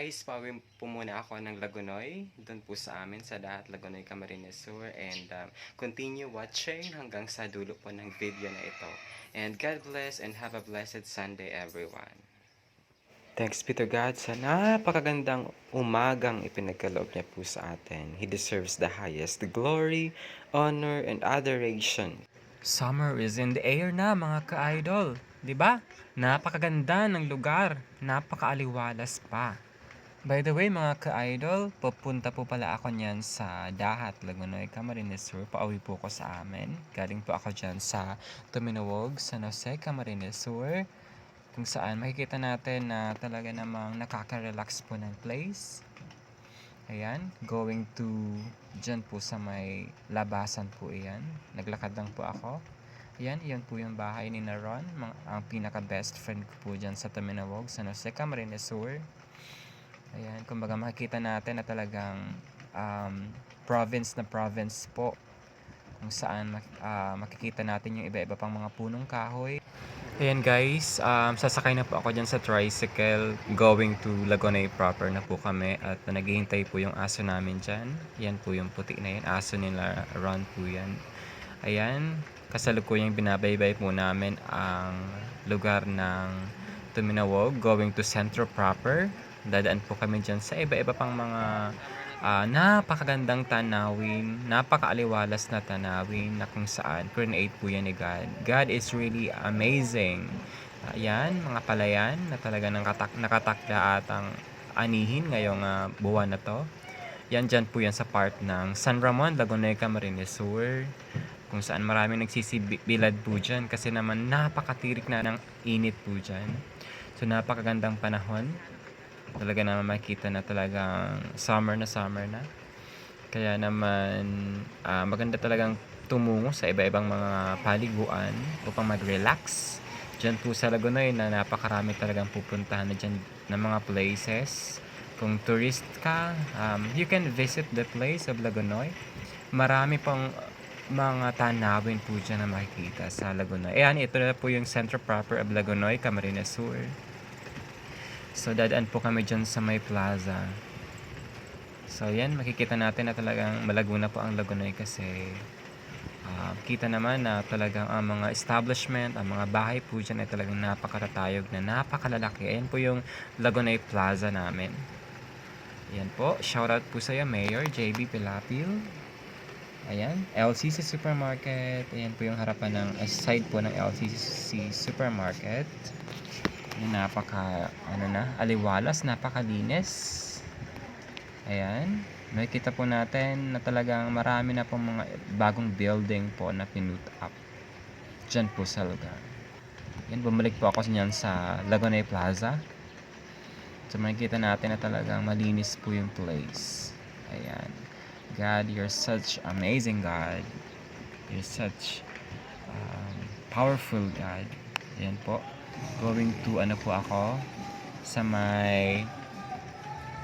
guys, pauwi po muna ako ng Lagunoy, doon po sa amin sa Dahat Lagunoy, Camarines Sur, and continue watching hanggang sa dulo po ng video na ito. And God bless and have a blessed Sunday everyone. Thanks be to God sa napakagandang umagang ipinagkaloob niya po sa atin. He deserves the highest glory, honor, and adoration. Summer is in the air na mga ka-idol, di ba? Napakaganda ng lugar, napakaaliwalas pa. By the way mga ka-idol, pupunta po pala ako niyan sa Dahat, Lagunoy, Camarines Sur. Pauwi po ako sa amin. Galing po ako dyan sa Tuminawog, San Jose, Camarines Sur. Kung saan makikita natin na talaga namang nakaka-relax po ng place. Ayan, going to dyan po sa may labasan po iyan. Naglakad lang po ako. Ayan, iyan po yung bahay ni Naron, ang pinaka-best friend ko po dyan sa Tuminawog, San Jose, Camarines Sur. Ayan, kumbaga makikita natin na talagang province na province po, kung saan makikita natin yung iba-iba pang mga punong kahoy. Ayan guys, sasakay na po ako dyan sa tricycle, going to Lagunoy proper na po kami, at naghihintay po yung aso namin dyan. Yan po yung puti na yan, aso nila Ron po yan. Ayan, kasalukuyang binabaybay po namin ang lugar ng Tuminawog, going to Centro proper. Dadaan po kami dyan sa iba-iba pang mga napakagandang tanawin, napakaaliwalas na tanawin na kung saan create po yan ni God. God is really amazing. Ayan, mga palayan na talaga nakatakda atang anihin ngayong buwan na to. Yan dyan po yan sa part ng San Ramon, Lagunoy, Camarines Sur, kung saan maraming nagsisibilad po dyan kasi naman napakatirik na ng init po dyan. So napakagandang panahon. Talaga naman makita na talagang summer na. Kaya naman maganda talagang tumungo sa iba-ibang mga paliguan upang mag-relax. Diyan po sa Lagunoy na napakarami talagang pupuntahan na dyan ng mga places. Kung tourist ka, you can visit the place of Lagunoy. Marami pang mga tanawin po dyan na makikita sa Lagunoy. Ayan, ito na po yung center proper of Lagunoy, Camarines Sur. So dadaan po kami dyan sa may plaza. So yan, makikita natin na talagang malago na po ang Lagunoy kasi kita naman na talagang ang mga establishment, ang mga bahay po dyan ay talagang napakatatayog na napakalalaki. Ayan po yung Lagunoy Plaza namin. Ayan po, shoutout po sa iyo Mayor JB Pilapil. Ayan, LCC Supermarket. Ayan po yung harapan ng side po ng LCC Supermarket. Napaka aliwalas, napakalinis. Ayan, makikita po natin na talagang marami na pong mga bagong building po na pinut up dyan po sa lugar. Yan, bumalik po ako niyan sa Lagunoy Plaza. So makikita natin na talagang malinis po yung place. Ayan, God, you're such amazing God. You're such powerful God. Ayan po, going to po ako sa may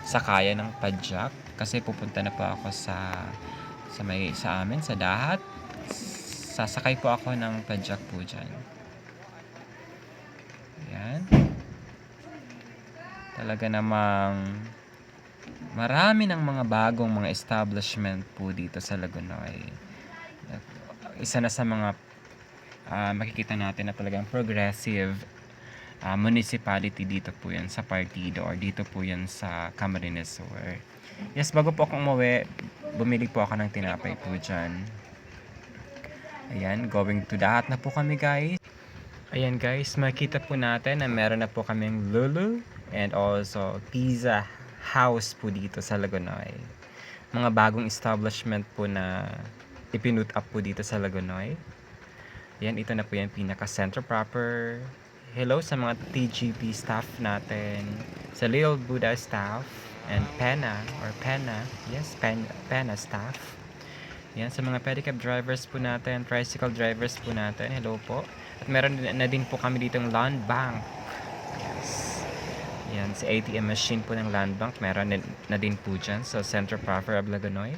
sakayan ng Padjak kasi pupunta na po ako sa amin sa Dahat. Sasakay po ako ng Padjak po dyan. Ayan, talaga namang marami ng mga bagong mga establishment po dito sa Lagunoy. Isa na sa mga makikita natin na talagang progressive municipality dito po yan sa partido, or dito po yan sa Camarines Sur. Yes, bago po akong umuwi, bumili po ako ng tinapay po dyan. Ayan, going to Dahat na po kami guys. Ayan guys, makita po natin na meron na po kaming Lulu and also Pizza House po dito sa Lagunoy. Mga bagong establishment po na ipinut up po dito sa Lagunoy. Ayan, ito na po yan pinaka-center proper. Hello sa mga TGP staff natin, sa Little Buddha staff, and Pena, yes, Pena staff. Yan, sa mga pedicab drivers po natin, tricycle drivers po natin, hello po. At meron na din po kami ditong land bank. Yes. Yan, sa ATM machine po ng land bank, meron na din po dyan sa Center Proper of Lagunoy.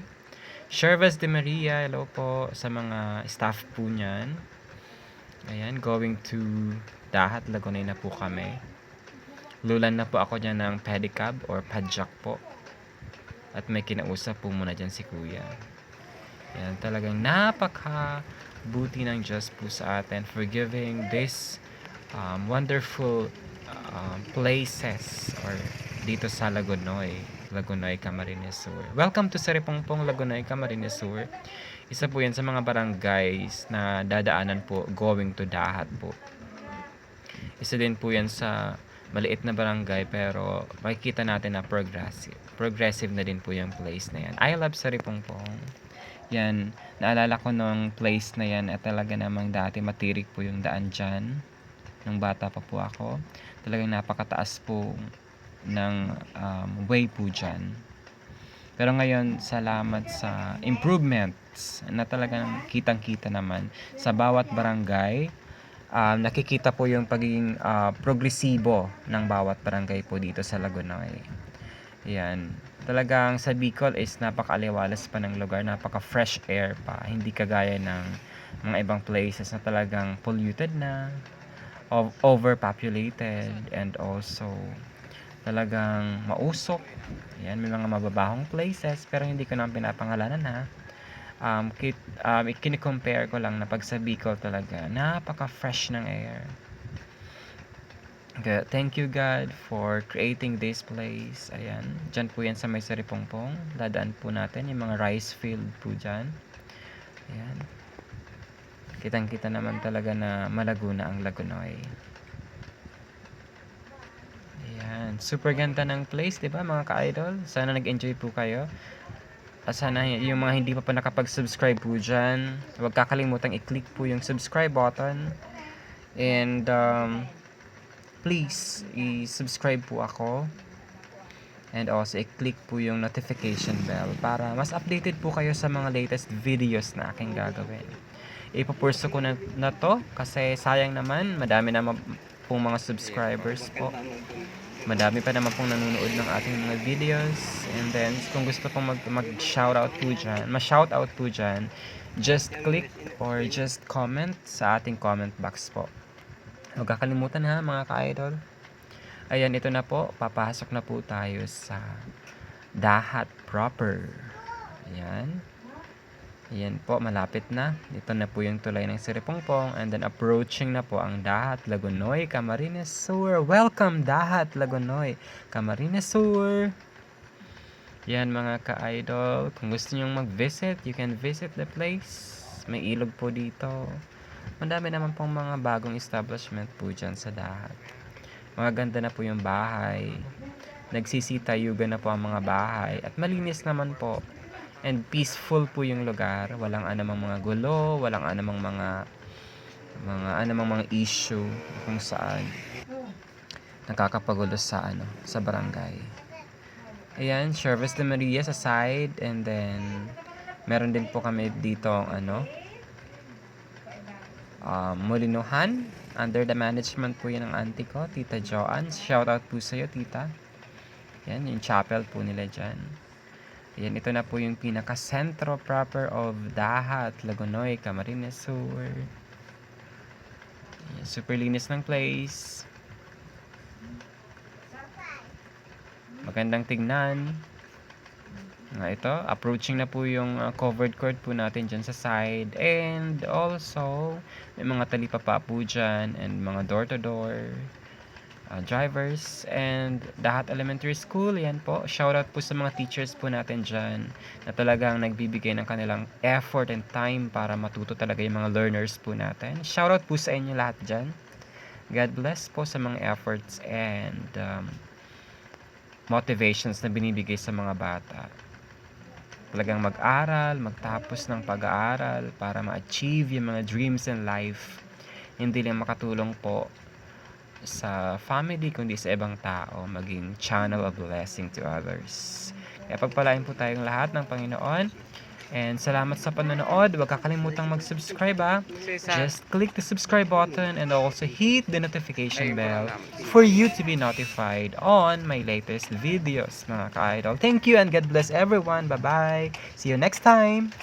Shervas de Maria, hello po sa mga staff po niyan. Ayan, going to Dahat, Lagunoy na po kami. lulan na po ako dyan ng pedicab or padjak po. At may kinausap po muna dyan si kuya. Yan, talagang napaka-buti ng Diyos po sa atin for giving this wonderful places or dito sa Lagonoy, Camarines Sur. Welcome to Saripongpong, Lagonoy, Camarines Sur. Isa po yan sa mga barangays na dadaanan po going to Dahat po. Isa din po yan sa maliit na barangay pero makikita natin na progressive na din po yung place na yan. I love Saripongpong. Yan, naalala ko nung place na yan at talaga namang dati matirik po yung daan dyan nung bata pa po ako. Talagang napakataas po ng way po dyan. Pero ngayon, salamat sa improvements na talagang kitang-kita naman sa bawat barangay. Nakikita po yung pagiging progresibo ng bawat barangay po dito sa Lagonoy. Yan. Talagang sa Bicol is napaka-aliwalas pa ng lugar, napaka-fresh air pa. Hindi kagaya ng mga ibang places na talagang polluted na, overpopulated, and also talagang mausok. Yan, may mga mababahong places, pero hindi ko na pinapangalanan ha. Kini-compare ko lang na pag sa Bicol talaga, napaka-fresh ng air. Okay, thank you God for creating this place. Ayan, dyan po yan sa may Saripongpong. Dadaan po natin yung mga rice field po dyan. Ayan. Kitang-kita naman talaga na malago na ang Lagonoy. Ayan, super ganda ng place, diba mga ka-idol? Sana nag-enjoy po kayo. Sana yung mga hindi pa nakapag-subscribe po dyan, huwag kakalimutang i-click po yung subscribe button. And please, i-subscribe po ako. And also, i-click po yung notification bell para mas updated po kayo sa mga latest videos na aking gagawin. Ipupurso ko na to kasi sayang naman, madami naman pong mga subscribers po. Madami pa naman pong nanonood ng ating mga videos. And then, kung gusto pong mag-shoutout po dyan, ma-shoutout po dyan, just click or just comment sa ating comment box po. Huwag kakalimutan ha mga ka-idol. Ayan, ito na po. Papasok na po tayo sa Dahat proper. Ayan. Ayan po, malapit na. Ito na po yung tulay ng Saripongpong. And then approaching na po ang Dahat, Lagonoy, Camarines Sur. Welcome Dahat, Lagonoy, Camarines Sur. Yan mga ka-idol. Kung gusto nyo mag-visit, you can visit the place. May ilog po dito. Madami naman pong mga bagong establishment po dyan sa Dahat. Maganda na po yung bahay. Nagsisitayugan na po ang mga bahay. At malinis naman po. And peaceful po yung lugar. Walang anumang mga gulo. Walang anumang mga issue kung saan nakakapagulo sa barangay. Ayan, Service de Maria sa side. And then, meron din po kami dito Molinuhan. Under the management po yan ng auntie ko, Tita Joanne. Shoutout po sa'yo, Tita. Yan, yung chapel po nila dyan. Yan, ito na po yung pinaka-sentro proper of Dahat, Lagonoy, Camarines Sur. Yan, super linis ng place. Magandang tignan. Ito, approaching na po yung covered court po natin dyan sa side. And also, may mga talipapa po dyan and mga door-to-door drivers. And Dahat Elementary School, yan po. Shoutout po sa mga teachers po natin dyan na talagang nagbibigay ng kanilang effort and time para matuto talaga yung mga learners po natin. Shoutout po sa inyo lahat dyan. God bless po sa mga efforts and motivations na binibigay sa mga bata. Talagang mag-aral, magtapos ng pag-aaral para ma-achieve yung mga dreams in life. Hindi lang makatulong po sa family, kundi sa ibang tao, maging channel of blessing to others. Kaya pagpalain po tayong lahat ng Panginoon. And salamat sa panonood. Huwag kakalimutang mag-subscribe ha. Just click the subscribe button and also hit the notification bell for you to be notified on my latest videos mga ka-idol. Thank you and God bless everyone. Bye-bye. See you next time.